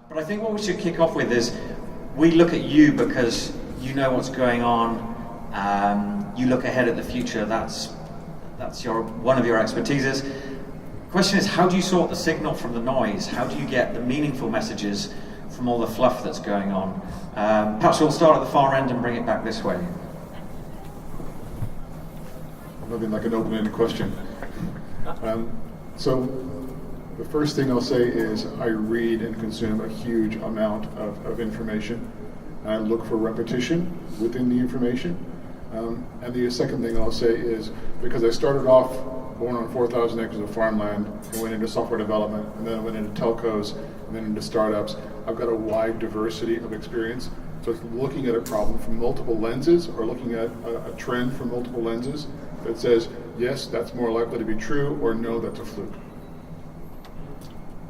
But I think what we should kick off with is, we look at you because you know what's going on. You look ahead at the future. That's one of your expertises. The question is, how do you sort the signal from the noise? How do you get the meaningful messages from all the fluff that's going on? Perhaps we'll start at the far end and bring it back this way. Nothing like an open-ended question. So the first thing I'll say is I read and consume a huge amount of information. I look for repetition within the information. And the second thing I'll say is, because I started off born on 4,000 acres of farmland and went into software development, and then I went into telcos, and then into startups, I've got a wide diversity of experience. So it's looking at a problem from multiple lenses, or looking at a trend from multiple lenses that says, yes, that's more likely to be true, or no, that's a fluke.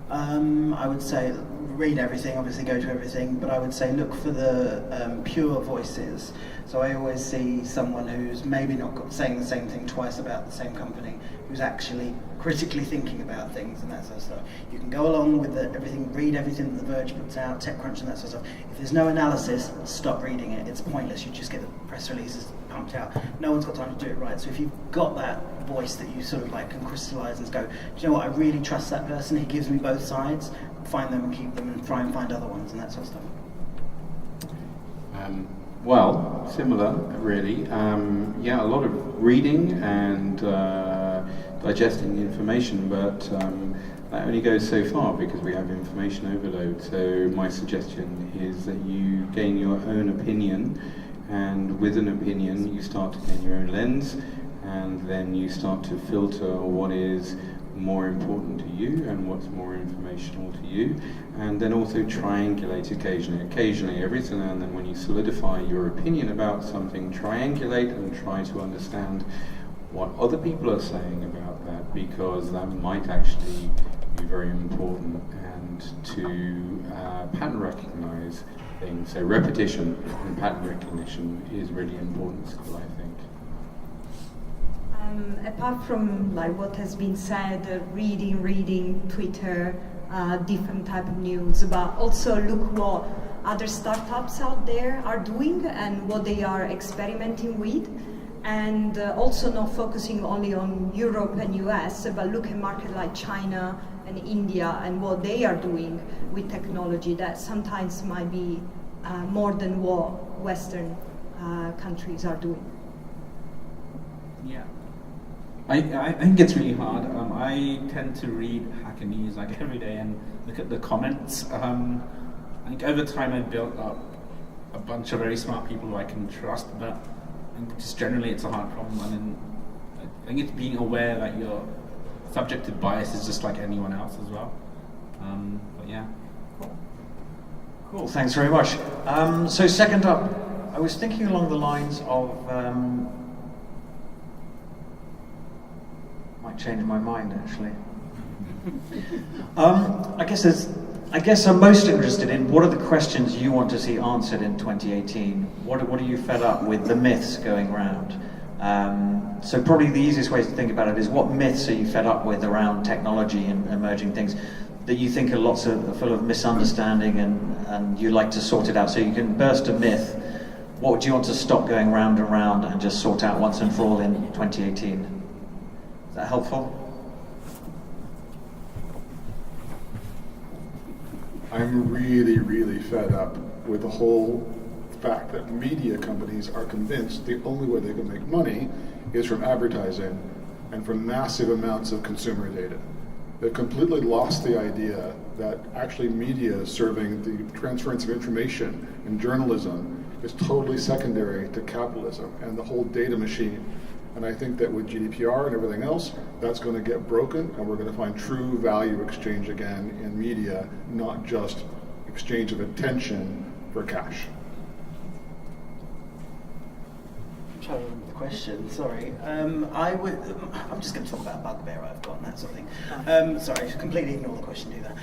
I would say read everything, obviously go to everything, but I would say look for the pure voices. So I always see someone who's maybe not saying the same thing twice about the same company, who's actually critically thinking about things and that sort of stuff. You can go along with everything, read everything that The Verge puts out, TechCrunch and that sort of stuff. If there's no analysis, stop reading it. It's pointless. You just get the press releases pumped out. No one's got time to do it right. So if you've got that voice that you sort of like can crystallize and go, do you know what, I really trust that person, he gives me both sides, find them and keep them and try and find other ones and that sort of stuff. Well, similar, really. Yeah, a lot of reading and digesting information, but that only goes so far because we have information overload. So my suggestion is that you gain your own opinion, and with an opinion you start to gain your own lens, and then you start to filter what is more important to you and what's more informational to you, and then also triangulate occasionally, every so now and then, when you solidify your opinion about something, triangulate and try to understand what other people are saying about that, because that might actually be very important, and to pattern recognize things. So repetition and pattern recognition is really important skill, I think. Apart from like what has been said, reading Twitter, different type of news, but also look what other startups out there are doing and what they are experimenting with, and also not focusing only on Europe and US, but look at markets like China and India and what they are doing with technology that sometimes might be more than what Western countries are doing. Yeah. I think it's really hard. I tend to read Hacker News like every day and look at the comments. I think over time I've built up a bunch of very smart people who I can trust, but I think just generally it's a hard problem. And then I think it's being aware that you're subject to bias is just like anyone else as well. But yeah. Cool, thanks very much. So second up, I was thinking along the lines of might change my mind actually. I guess I'm most interested in what are the questions you want to see answered in 2018. What are you fed up with the myths going around? So probably the easiest way to think about it is, what myths are you fed up with around technology and emerging things that you think are full of misunderstanding, and you like to sort it out? So you can burst a myth. What would you want to stop going round and round and just sort out once and for all in 2018? Is that helpful? I'm really, really fed up with the whole fact that media companies are convinced the only way they can make money is from advertising and from massive amounts of consumer data. They've completely lost the idea that actually media serving the transference of information and journalism is totally secondary to capitalism and the whole data machine. And I think that with GDPR and everything else, that's going to get broken, and we're going to find true value exchange again in media, not just exchange of attention for cash. I'm trying to remember the question, sorry. I'm just going to talk about a bugbear I've got and that sort of thing. Sorry, completely ignore the question, do that.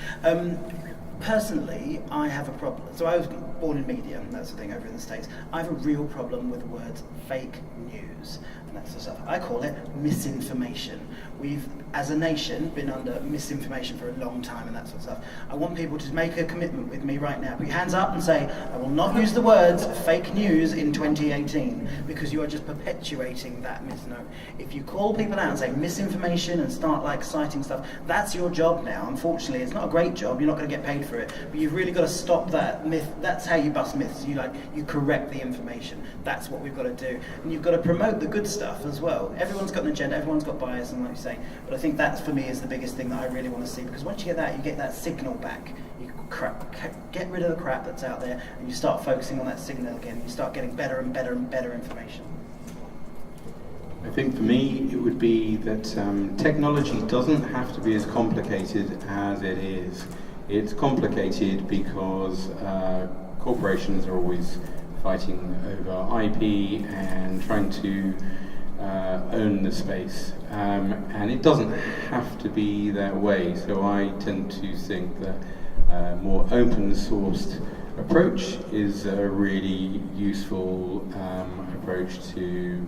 Personally, I have a problem. So I was born in media, and that's the thing over in the States. I have a real problem with the words fake news and that sort of stuff. I call it misinformation. We've, as a nation, been under misinformation for a long time and that sort of stuff. I want people to make a commitment with me right now. Put your hands up and say, I will not use the words fake news in 2018, because you are just perpetuating that misnomer. If you call people out and say misinformation and start like citing stuff, that's your job now. Unfortunately, it's not a great job. You're not going to get paid for it, but you've really got to stop that myth. That's how you bust myths. You correct the information. That's what we've got to do, and you've got to promote the good stuff as well. Everyone's got an agenda. Everyone's got bias, and like you say, but I think that for me is the biggest thing that I really want to see, because once you get that, you get that signal back. You get rid of the crap that's out there, and you start focusing on that signal again. You start getting better and better and better information. I think for me it would be that technology doesn't have to be as complicated as it is. It's complicated because corporations are always fighting over IP and trying to own the space, and it doesn't have to be that way. So I tend to think that a more open sourced approach is a really useful approach to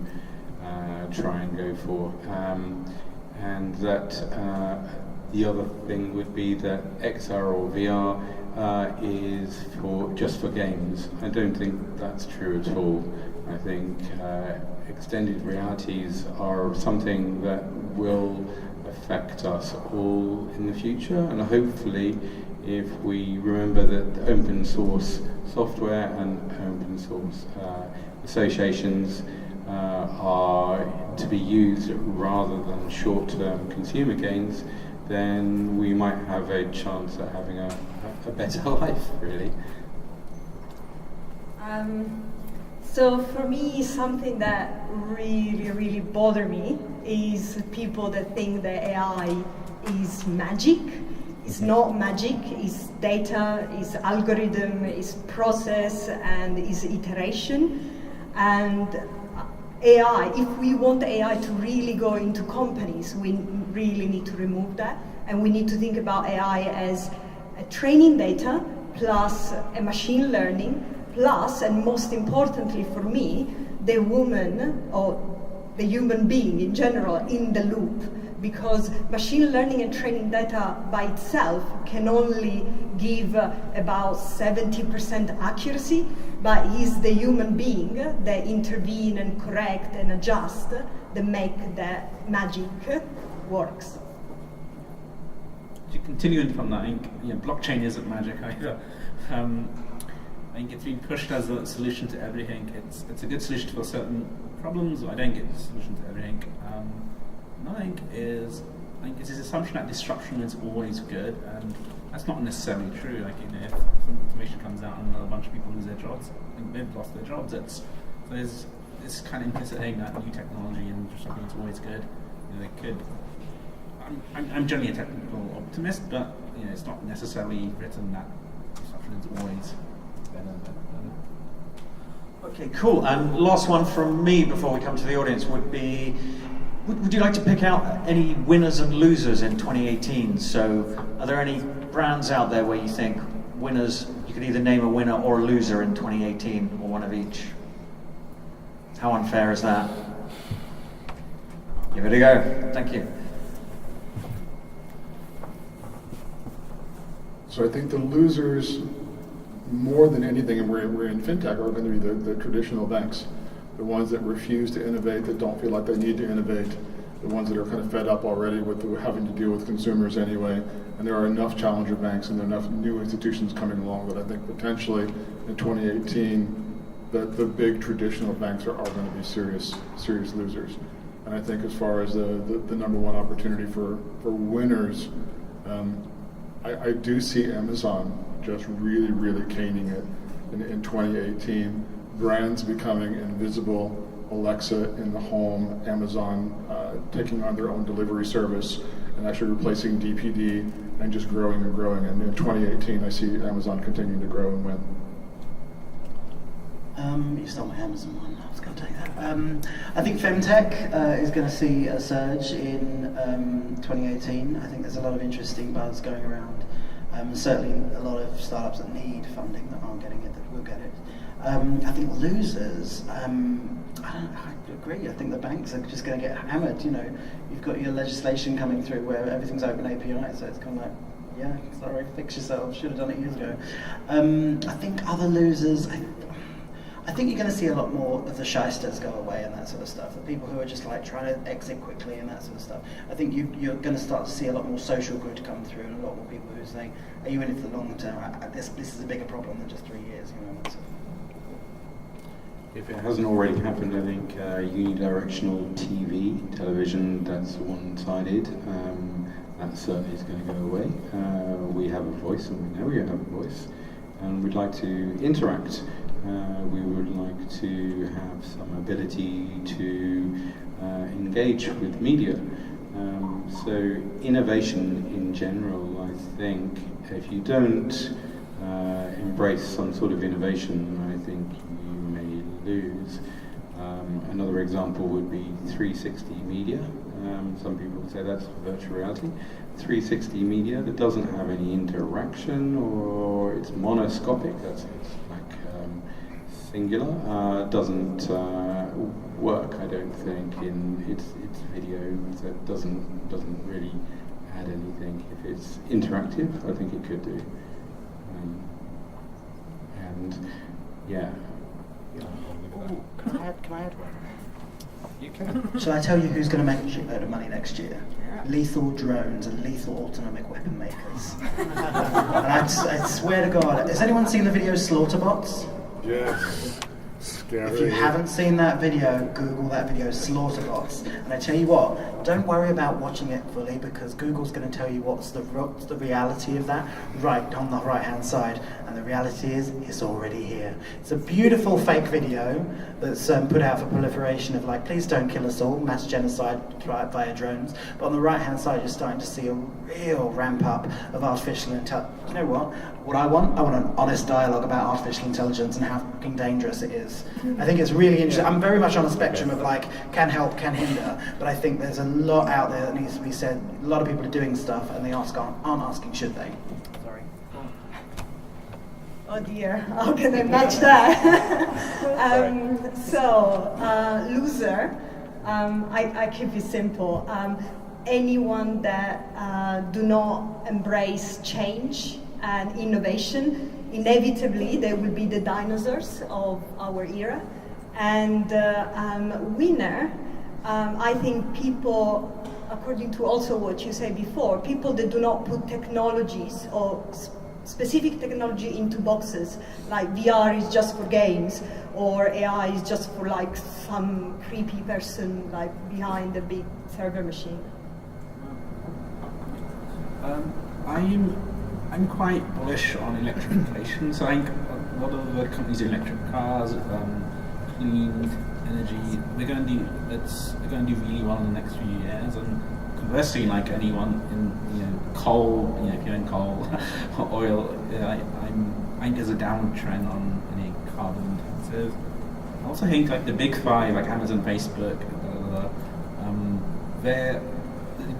try and go for, and that the other thing would be that XR or VR is just for games. I don't think that's true at all. I think extended realities are something that will affect us all in the future, and hopefully if we remember that open source software and open source associations are to be used rather than short-term consumer gains, then we might have a chance at having a better life, really. So for me, something that really bothers me is people that think that AI is magic. It's not magic, it's data, it's algorithm, it's process, and it's iteration. And AI, if we want AI to really go into companies, we really need to remove that, and we need to think about AI as a training data plus a machine learning plus, and most importantly for me, the woman or the human being in general in the loop, because machine learning and training data by itself can only give about 70% accuracy, but it's the human being that intervene and correct and adjust that make that magic works. Continuing from that, I think blockchain isn't magic either. I think it's been pushed as a solution to everything. It's a good solution for certain problems. I don't get the solution to everything. Another thing is, I think it's this assumption that disruption is always good, and that's not necessarily true. Like, if some information comes out and a bunch of people lose their jobs, I think they've lost their jobs. There's this kind of implicit thing that new technology and disruption is always good. They could. I'm generally a technical optimist, but it's not necessarily written that disruption is always better. Okay, cool. And last one from me before we come to the audience would be, would you like to pick out any winners and losers in 2018? So are there any brands out there where you think winners, you could either name a winner or a loser in 2018, or one of each? How unfair is that? Give it a go. Thank you. So I think the losers, more than anything, and we're in fintech, are going to be the traditional banks, the ones that refuse to innovate, that don't feel like they need to innovate, the ones that are kind of fed up already with having to deal with consumers anyway. And there are enough challenger banks and there are enough new institutions coming along that I think potentially in 2018 the big traditional banks are going to be serious losers. And I think as far as the number one opportunity for winners, I do see Amazon just really caning it in 2018. Brands becoming invisible, Alexa in the home, Amazon taking on their own delivery service and actually replacing DPD and just growing and growing. And in 2018, I see Amazon continuing to grow and win. You stole my Amazon one, I was going to take that. I think Femtech is going to see a surge in 2018. I think there's a lot of interesting buzz going around. Certainly a lot of startups that need funding that aren't getting it, that will get it. I think losers, I agree. I think the banks are just going to get hammered. You know, you've got your legislation coming through where everything's open API, so it's kind of like, yeah, sorry, fix yourself. Should have done it years ago. I think other losers, I think you're going to see a lot more of the shysters go away and that sort of stuff. The people who are just like trying to exit quickly and that sort of stuff. I think you're going to start to see a lot more social good come through, and a lot more people who are saying, "Are you in it for the long term? This is a bigger problem than just 3 years." You know. So. If it hasn't already happened, I think unidirectional television, that's one-sided. That certainly is going to go away. We have a voice, and we know we have a voice, and we'd like to interact. We would like to have some ability to engage with media. So innovation in general, I think, if you don't embrace some sort of innovation, I think you may lose. Another example would be 360 media. Some people would say that's virtual reality. 360 media that doesn't have any interaction, or it's monoscopic, it's like singular, doesn't work, I don't think, in its video, so it doesn't really add anything. If it's interactive, I think it could do. And yeah. Ooh, can I add one? You can. Shall I tell you who's going to make a shitload of money next year? Lethal drones and lethal autonomic weapon makers. And I swear to God, has anyone seen the video Slaughterbots? Yes. Scary. If you haven't seen that video, Google that video, Slaughterbots. And I tell you what, don't worry about watching it fully, because Google's going to tell you what's the reality of that right on the right-hand side. And the reality is, it's already here. It's a beautiful fake video that's put out for proliferation of like, please don't kill us all, mass genocide via drones. But on the right-hand side, you're starting to see a real ramp up of artificial intelligence. You know what? What I want an honest dialogue about artificial intelligence and how fucking dangerous it is. I think it's really interesting. I'm very much on a spectrum of like, can help, can hinder, but I think there's a lot out there that needs to be said. A lot of people are doing stuff and they aren't asking, should they? Sorry. Oh dear, how can I match that? Loser, I keep it simple. Anyone that do not embrace change and innovation, inevitably they will be the dinosaurs of our era. And winner, I think people, according to also what you said before, people that do not put technologies or specific technology into boxes, like VR is just for games, or AI is just for like some creepy person like behind a big server machine. I'm quite bullish on electrification. So I think a lot of the companies do electric cars, clean energy. We're going to do really well in the next few years. And conversely, like anyone in coal, if you're in coal or oil, I think there's a downward trend on any carbon intensive. I also think like the big five, like Amazon, Facebook,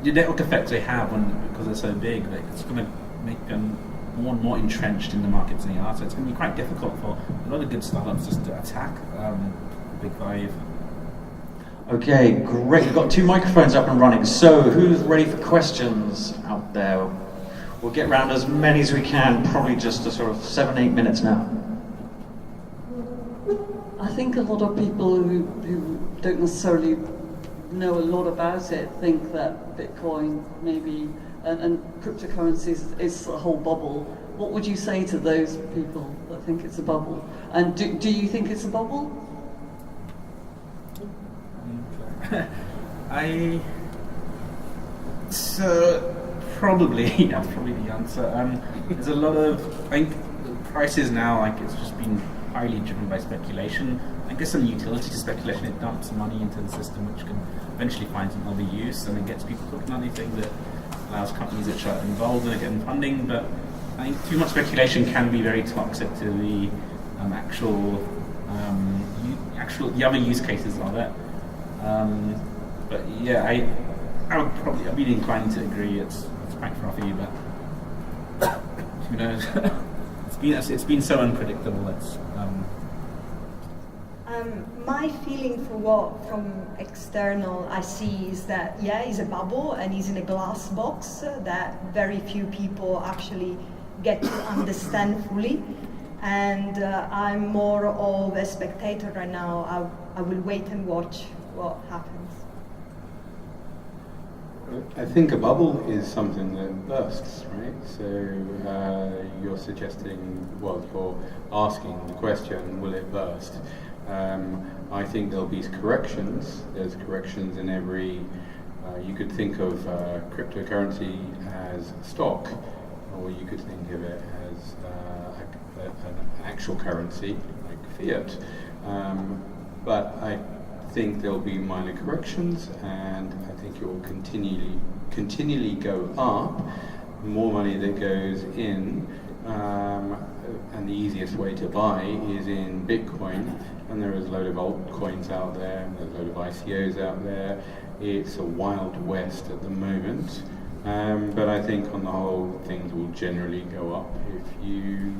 the network effects they have because they're so big, like, it's going to make them more and more entrenched in the markets they are. So it's going to be quite difficult for a lot of good startups just to attack the big five. Okay, great. We've got 2 microphones up and running. So who's ready for questions out there? We'll get round as many as we can, probably just a sort of 7-8 minutes now. I think a lot of people who don't necessarily know a lot about it think that Bitcoin maybe and cryptocurrencies is a whole bubble. What would you say to those people that think it's a bubble? And do you think it's a bubble? Probably, that's probably the answer. There's a lot of, I think the prices now, like it's just been highly driven by speculation. I guess some utility to speculation, it dumps money into the system which can eventually find some other use, and it gets people hooked on anything that allows companies which are involved in it getting funding. But I think too much speculation can be very toxic to the the other use cases of it. But yeah, I'd be inclined to agree. It's quite frothy, but Who knows? it's been so unpredictable. My feeling from external I see is that it's a bubble and it's in a glass box that very few people actually get to understand fully. And I'm more of a spectator right now. I will wait and watch what happens. I think a bubble is something that bursts, right? So you're suggesting, you're asking the question, will it burst? I think there'll be corrections. There's corrections in every, you could think of cryptocurrency as stock, or you could think of it as an actual currency, like fiat. But I think there'll be minor corrections, and I think it will continually go up. More money that goes in, and the easiest way to buy is in Bitcoin, and there is a load of altcoins out there, and there's a load of ICOs out there. It's a wild west at the moment, but I think on the whole things will generally go up if you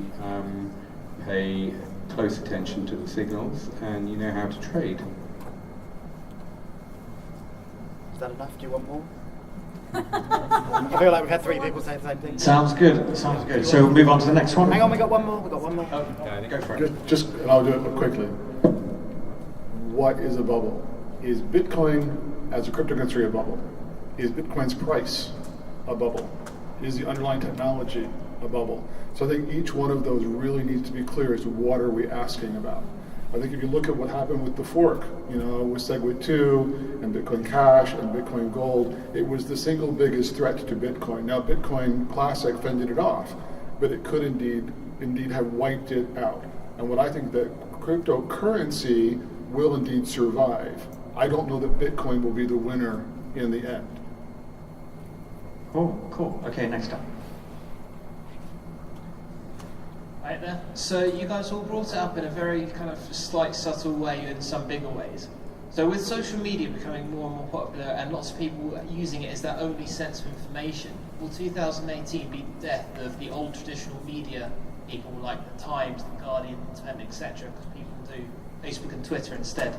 pay close attention to the signals and you know how to trade. Is that enough? Do you want more? I feel like we've had three people say the same thing. Sounds good. Sounds good. So we'll move on to the next one. Hang on, we got one more. Oh, go for it. And I'll do it quickly. What is a bubble? Is Bitcoin as a cryptocurrency a bubble? Is Bitcoin's price a bubble? Is the underlying technology a bubble? So I think each one of those really needs to be clear as to what are we asking about. I think if you look at what happened with the fork, with Segwit 2 and Bitcoin Cash and Bitcoin Gold, it was the single biggest threat to Bitcoin. Now Bitcoin Classic fended it off, but it could indeed have wiped it out. And what I think that cryptocurrency will indeed survive. I don't know that Bitcoin will be the winner in the end. Cool. Okay, next up. Right there. So you guys all brought it up in a very kind of slight, subtle way in some bigger ways. So with social media becoming more and more popular and lots of people using it as their only sense of information, will 2018 be the death of the old traditional media people like the Times, the Guardian, the Independent, etc., because people do Facebook and Twitter instead?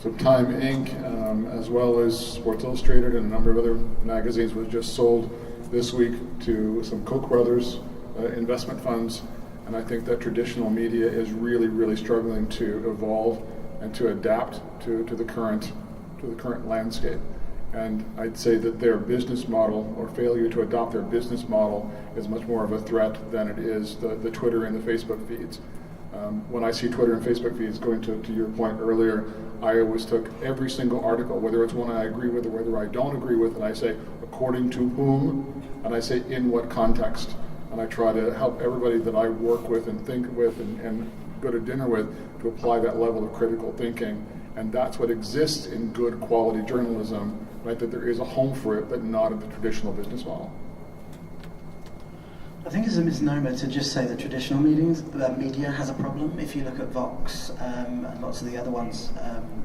So Time Inc., as well as Sports Illustrated and a number of other magazines, was just sold this week to some Koch brothers investment funds, and I think that traditional media is really, really struggling to evolve and to adapt to the current landscape. And I'd say that their business model or failure to adopt their business model is much more of a threat than it is the Twitter and the Facebook feeds. When I see Twitter and Facebook feeds, going to your point earlier, I always took every single article, whether it's one I agree with or whether I don't agree with, and I say, according to whom, and I say, in what context. And I try to help everybody that I work with and think with and go to dinner with to apply that level of critical thinking. And that's what exists in good quality journalism, right? That there is a home for it, but not in the traditional business model. I think it's a misnomer to just say that traditional media has a problem. If you look at Vox and lots of the other ones,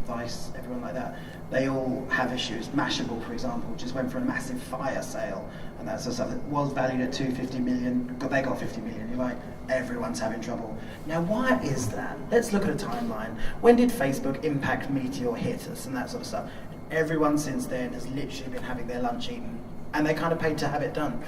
Vice, everyone like that, they all have issues. Mashable, for example, just went for a massive fire sale, and that sort of stuff. It was valued at 250 million, they got 50 million. You're like, everyone's having trouble. Now, why is that? Let's look at a timeline. When did Facebook impact Meteor hit us and that sort of stuff? Everyone since then has literally been having their lunch eaten, and they kind of paid to have it done.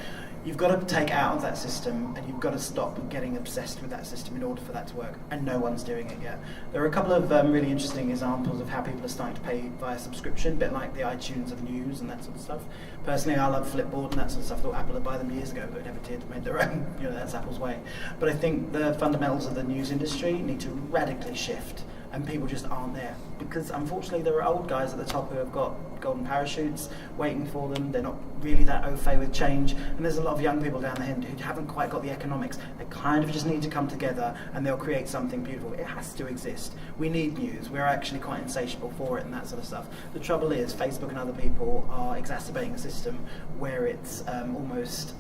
You've got to take out of that system, and you've got to stop getting obsessed with that system in order for that to work, and no one's doing it yet. There are a couple of really interesting examples of how people are starting to pay via subscription, a bit like the iTunes of news and that sort of stuff. Personally, I love Flipboard and that sort of stuff. I thought Apple would buy them years ago, but it never did. Made their own, that's Apple's way. But I think the fundamentals of the news industry need to radically shift, and people just aren't there. Because unfortunately there are old guys at the top who have got golden parachutes waiting for them. They're not really that au fait with change. And there's a lot of young people down the end who haven't quite got the economics. They kind of just need to come together and they'll create something beautiful. It has to exist. We need news. We're actually quite insatiable for it and that sort of stuff. The trouble is Facebook and other people are exacerbating a system where it's almost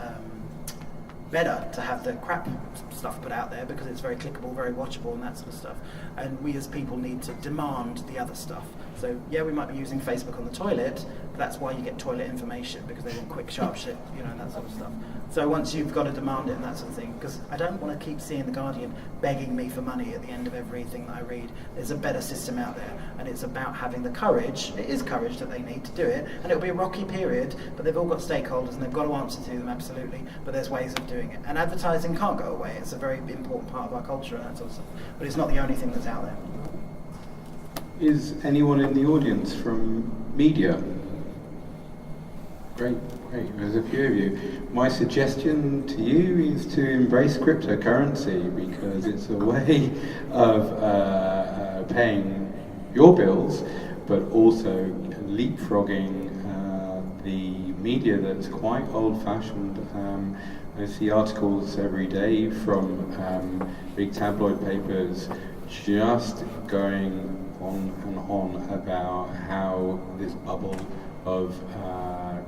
better to have the crap stuff put out there because it's very clickable, very watchable and that sort of stuff. And we as people need to demand the other stuff. So yeah, we might be using Facebook on the toilet, but that's why you get toilet information, because they want quick, sharp shit, and that sort of stuff. So once you've got to demand it and that sort of thing, because I don't want to keep seeing The Guardian begging me for money at the end of everything that I read. There's a better system out there, and it's about having the courage. It is courage that they need to do it, and it'll be a rocky period, but they've all got stakeholders and they've got to answer to them, absolutely, but there's ways of doing it. And advertising can't go away. It's a very important part of our culture and that sort of stuff, but it's not the only thing that's out there. Is anyone in the audience from media? Great. There's a few of you. My suggestion to you is to embrace cryptocurrency, because it's a way of paying your bills, but also leapfrogging the media that's quite old-fashioned. I see articles every day from big tabloid papers just going on and on about how this bubble of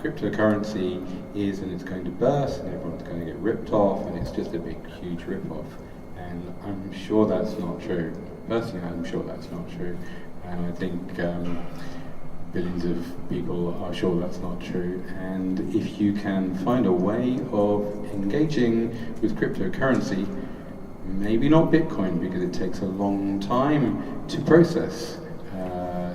cryptocurrency is, and it's going to burst, and everyone's going to get ripped off, and it's just a big, huge rip-off. And I'm sure that's not true. Personally, I'm sure that's not true. And I think billions of people are sure that's not true. And if you can find a way of engaging with cryptocurrency, maybe not Bitcoin, because it takes a long time to process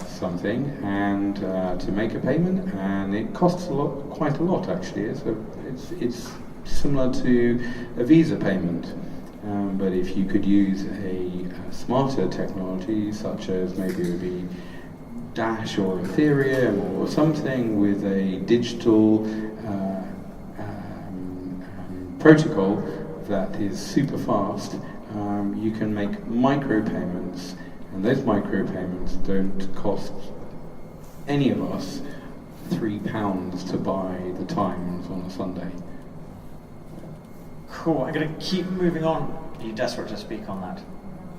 something and to make a payment, and it costs quite a lot actually. It's similar to a Visa payment, but if you could use a smarter technology, such as maybe it would be Dash or Ethereum or something with a digital protocol that is super fast, you can make micropayments, and those micropayments don't cost any of us £3 to buy the Times on a Sunday. Cool, I'm going to keep moving on. Are you desperate to speak on that?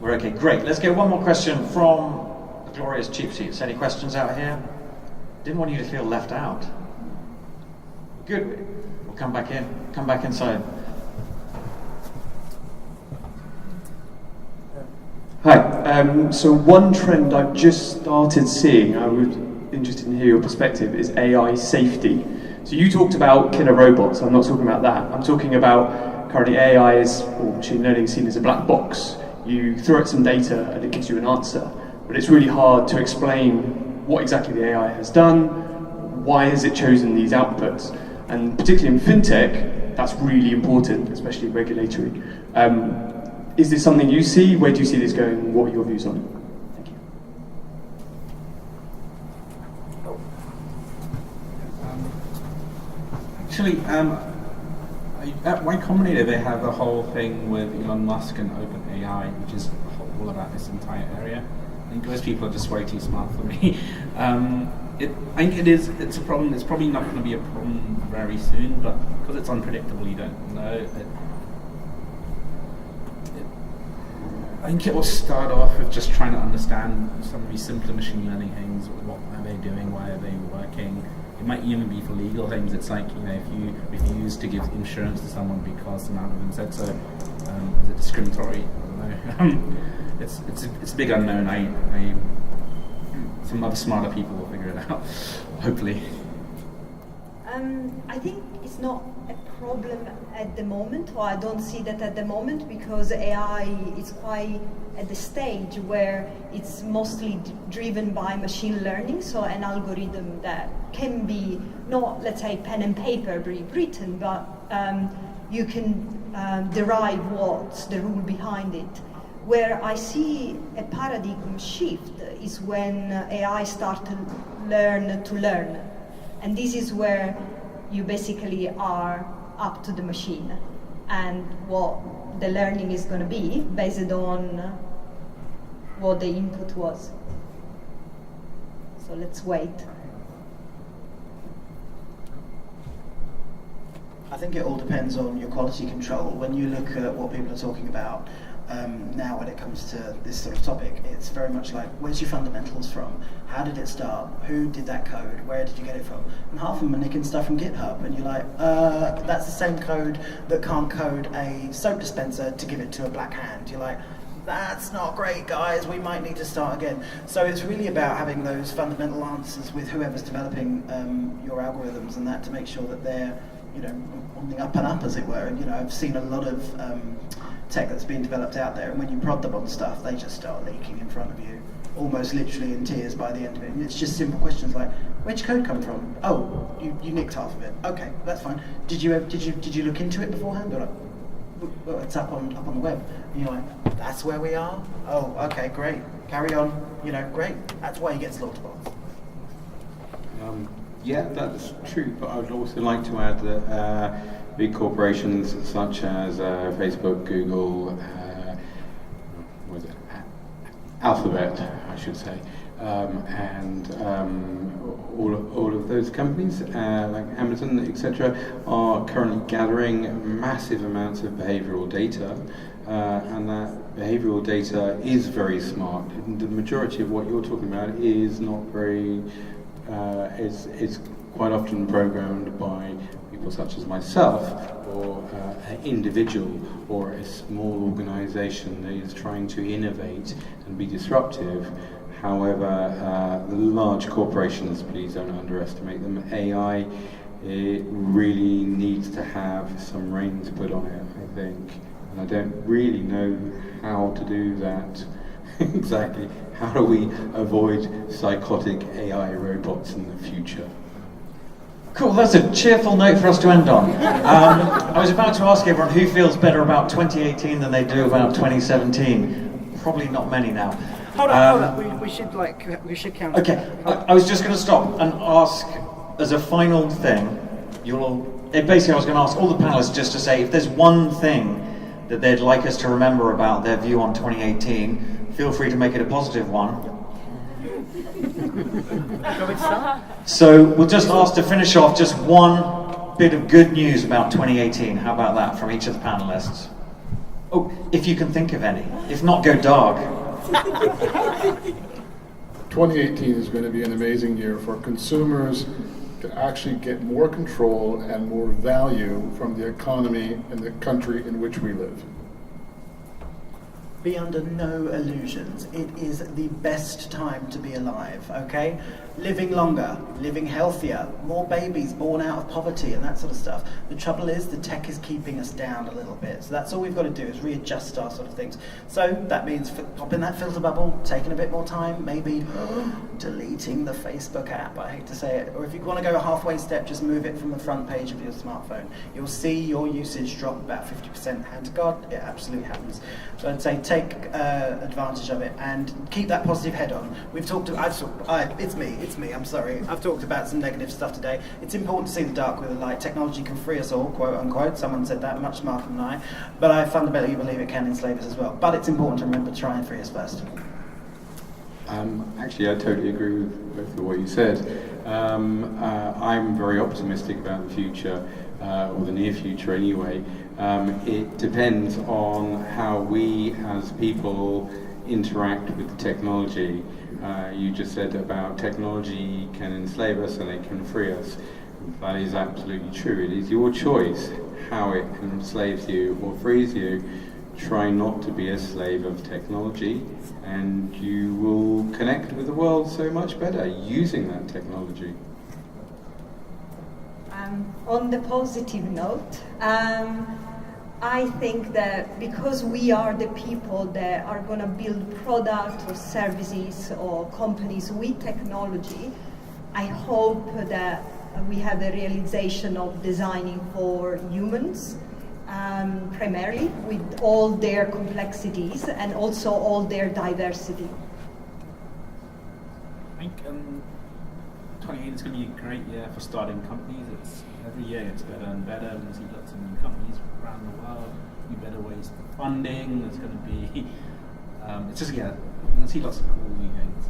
We're okay, great. Let's get one more question from the glorious cheap seats. Any questions out here? Didn't want you to feel left out. Good, we'll come back in. Come back inside. Hi. So one trend I've just started seeing, I would be interested in hear your perspective, is AI safety. So you talked about killer robots. I'm not talking about that. I'm talking about currently AI or machine learning is seen as a black box. You throw it some data and it gives you an answer, but it's really hard to explain what exactly the AI has done, why has it chosen these outputs, and particularly in fintech, that's really important, especially regulatory. Is this something you see? Where do you see this going? What are your views on it? Thank you. Actually, at Y Combinator they have a whole thing with Elon Musk and OpenAI, which is all about this entire area. I think most people are just way too smart for me. I think it's a problem. It's probably not going to be a problem very soon, but because it's unpredictable, you don't know. I think it will start off with just trying to understand some of these simpler machine learning things. What are they doing? Why are they working? It might even be for legal things. It's like, if you refuse to give insurance to someone because the amount of them said so, is it discriminatory? I don't know. It's a big unknown. Some other smarter people will figure it out, hopefully. I think it's not a problem at the moment, or I don't see that at the moment, because AI is quite at the stage where it's mostly driven by machine learning, so an algorithm that can be not, let's say, pen and paper written, but you can derive what's the rule behind it. Where I see a paradigm shift is when AI starts to learn. And this is where you basically are up to the machine and what the learning is going to be based on what the input was. So let's wait. I think it all depends on your quality control. When you look at what people are talking about now when it comes to this sort of topic, it's very much like, where's your fundamentals from? How did it start? Who did that code? Where did you get it from? And half of them are nicking stuff from GitHub, and you're like, that's the same code that can't code a soap dispenser to give it to a black hand. You're like, that's not great, guys, we might need to start again. So it's really about having those fundamental answers with whoever's developing your algorithms and that, to make sure that they're, on the up and up, as it were. And I've seen a lot of tech that's being developed out there, and when you prod them on stuff, they just start leaking in front of you, almost literally in tears by the end of it. And it's just simple questions like, where'd your code come from? Oh, you nicked half of it. Okay, that's fine. Did you look into it beforehand? Or like, well, it's up on the web. And you're like, that's where we are? Oh, okay, great. Carry on. Great. That's why you get slaughterbots. Yeah, that's true, but I would also like to add that big corporations such as Facebook, Google, Alphabet, I should say, and all of those companies, like Amazon, etc., are currently gathering massive amounts of behavioral data, and that behavioral data is very smart. And the majority of what you're talking about is not very, it's quite often programmed by people such as myself, or an individual, or a small organisation that is trying to innovate and be disruptive. However, the large corporations, please don't underestimate them. AI, it really needs to have some reins put on it, I think. And I don't really know how to do that exactly. How do we avoid psychotic AI robots in the future? Cool, that's a cheerful note for us to end on. I was about to ask everyone who feels better about 2018 than they do about 2017. Probably not many now. Hold on. We should count. Okay, I was just going to stop and ask, as a final thing, basically I was going to ask all the panelists just to say if there's one thing that they'd like us to remember about their view on 2018, feel free to make it a positive one. So we'll just ask to finish off just one bit of good news about 2018. How about that from each of the panelists? Oh, if you can think of any. If not, go dark. 2018 is going to be an amazing year for consumers to actually get more control and more value from the economy and the country in which we live. Be under no illusions. It is the best time to be alive, okay? Living longer, living healthier, more babies born out of poverty and that sort of stuff. The trouble is the tech is keeping us down a little bit. So that's all we've got to do is readjust our sort of things. So that means popping that filter bubble, taking a bit more time, maybe deleting the Facebook app, I hate to say it. Or if you want to go a halfway step, just move it from the front page of your smartphone. You'll see your usage drop about 50%. Hand to God, it absolutely happens. So I'd say take advantage of it and keep that positive head on. It's me, I'm sorry. I've talked about some negative stuff today. It's important to see the dark with the light. Technology can free us all, quote unquote. Someone said that, much smarter than I. But I fundamentally believe it can enslave us as well. But it's important to remember to try and free us first. Actually, I totally agree with both of what you said. I'm very optimistic about the future, or the near future anyway. It depends on how we as people interact with the technology. You just said about technology can enslave us and it can free us. That is absolutely true. It is your choice how it enslaves you or frees you. Try not to be a slave of technology, and you will connect with the world so much better using that technology. On the positive note, I think that because we are the people that are going to build products or services or companies with technology, I hope that we have the realization of designing for humans, primarily with all their complexities and also all their diversity. I think 2018 is going to be a great year for starting companies. Every year it's better and better. We're going to see lots of new companies around the world, new better ways for funding. There's going to be, we're going to see lots of cool new things.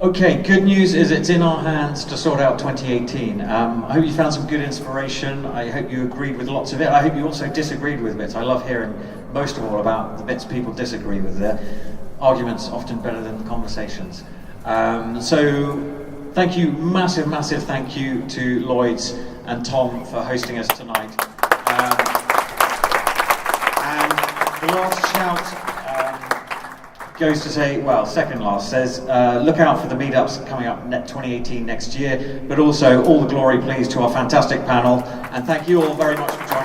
Okay, good news is it's in our hands to sort out 2018. I hope you found some good inspiration. I hope you agreed with lots of it. I hope you also disagreed with bits. I love hearing most of all about the bits people disagree with. Their arguments often better than the conversations. So thank you, massive thank you to Lloyds and Tom for hosting us tonight. And the last shout goes to say, well, second last says, look out for the meetups coming up 2018 next year, but also all the glory, please, to our fantastic panel, and thank you all very much for joining.